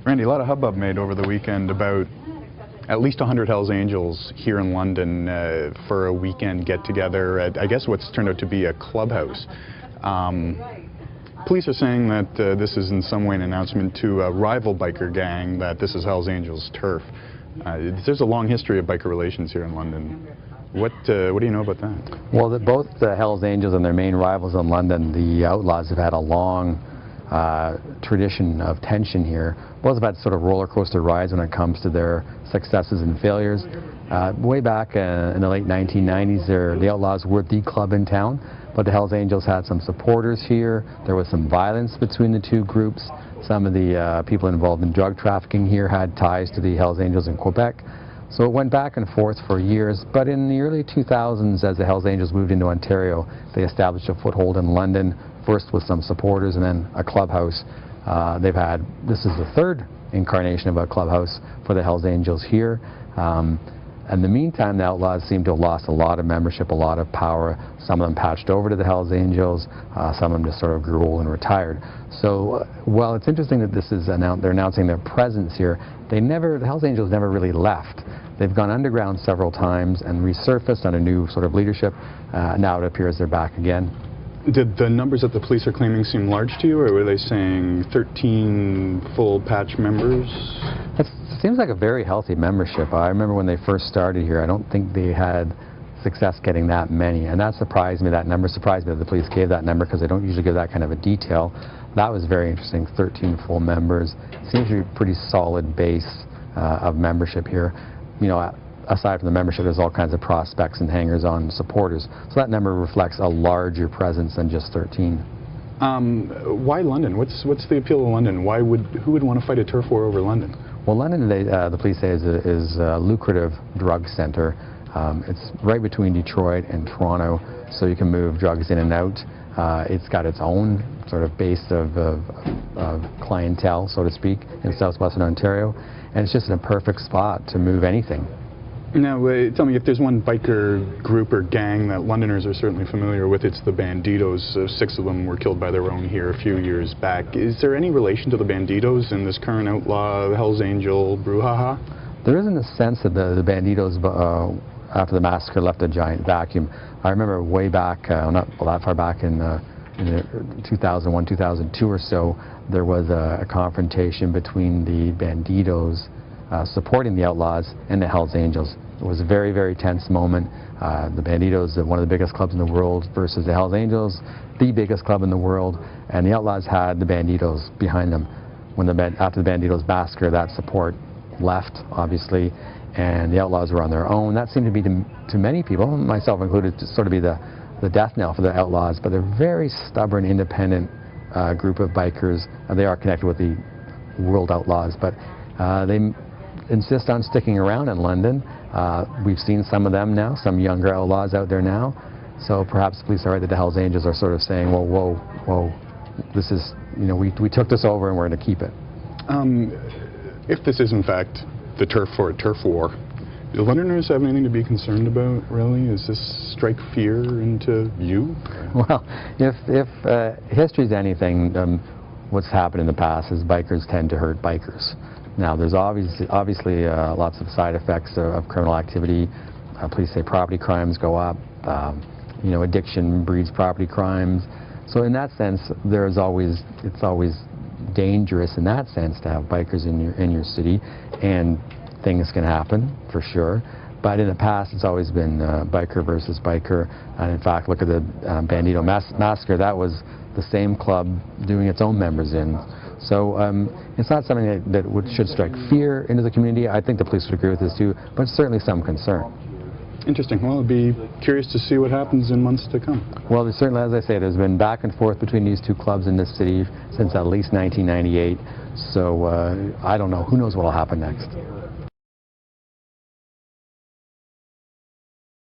Randy, a lot of hubbub made over the weekend about at least 100 Hells Angels here in London for a weekend get-together at, I guess, what's turned out to be a clubhouse. Police are saying that this is in some way an announcement to a rival biker gang that this is Hells Angels' turf. There's a long history of biker relations here in London. What do you know about that? Well, both the Hells Angels and their main rivals in London, the Outlaws, have had a long tradition of tension here. Both have had sort of roller coaster rides when it comes to their successes and failures. Way back in the late 1990s, the Outlaws were the club in town, but the Hells Angels had some supporters here. There was some violence between the two groups. Some of the people involved in drug trafficking here had ties to the Hells Angels in Quebec. So it went back and forth for years, but in the early 2000s, as the Hells Angels moved into Ontario, they established a foothold in London, first with some supporters and then a clubhouse. This is the third incarnation of a clubhouse for the Hells Angels here. In the meantime, the Outlaws seem to have lost a lot of membership, a lot of power. Some of them patched over to the Hells Angels. Some of them just sort of grew old and retired. So while it's interesting that they're announcing their presence here, the Hells Angels never really left. They've gone underground several times and resurfaced under new sort of leadership. Now it appears they're back again. Did the numbers that the police are claiming seem large to you, or were they saying 13 full patch members? It seems like a very healthy membership. I remember when they first started here, I don't think they had success getting that many, and that surprised me. That number surprised me that the police gave that number, because they don't usually give that kind of a detail. That was very interesting, 13 full members. Seems to be a pretty solid base of membership here. You know, aside from the membership, there's all kinds of prospects and hangers-on supporters. So that number reflects a larger presence than just 13. Why London? What's the appeal of London? Who would want to fight a turf war over London? Well, London, the police say, is a lucrative drug center. It's right between Detroit and Toronto, so you can move drugs in and out. It's got its own sort of base of clientele, so to speak, in southwestern Ontario, and it's just a perfect spot to move anything. Now, tell me, if there's one biker group or gang that Londoners are certainly familiar with, it's the Bandidos. 6 of them were killed by their own here a few years back. Is there any relation to the Bandidos in this current outlaw, Hells Angel brouhaha? There isn't a sense that the Bandidos, after the massacre, left a giant vacuum. I remember way back, not that far back, in 2001, 2002 or so, there was a confrontation between the Bandidos supporting the Outlaws and the Hells Angels. It was a very, very tense moment. The Bandidos, one of the biggest clubs in the world, versus the Hells Angels, the biggest club in the world, and the Outlaws had the Bandidos behind them. After the Bandidos massacre, that support left, obviously, and the Outlaws were on their own. That seemed to be, to many people, myself included, to sort of be the death knell for the Outlaws, but they're a very stubborn, independent group of bikers. They are connected with the World Outlaws, but they insist on sticking around in London. We've seen some of them now, some younger outlaws out there now. So perhaps the police are right that the Hells Angels are sort of saying, well, whoa, this is, you know, we took this over and we're going to keep it. If this is in fact the turf war, do Londoners have anything to be concerned about, really? Does this strike fear into you? Well, if history's anything, what's happened in the past is bikers tend to hurt bikers. Now, there's obviously lots of side effects of criminal activity. Police say property crimes go up. You know, addiction breeds property crimes. So in that sense, it's always dangerous in that sense to have bikers in your city, and things can happen for sure. But in the past, it's always been biker versus biker. And in fact, look at the Bandido massacre. That was the same club doing its own members in. So it's not something that should strike fear into the community. I think the police would agree with this too, but certainly some concern. Interesting. Well, I'll be curious to see what happens in months to come. Well, there's certainly, as I say, there's been back and forth between these two clubs in this city since at least 1998. So I don't know. Who knows what will happen next?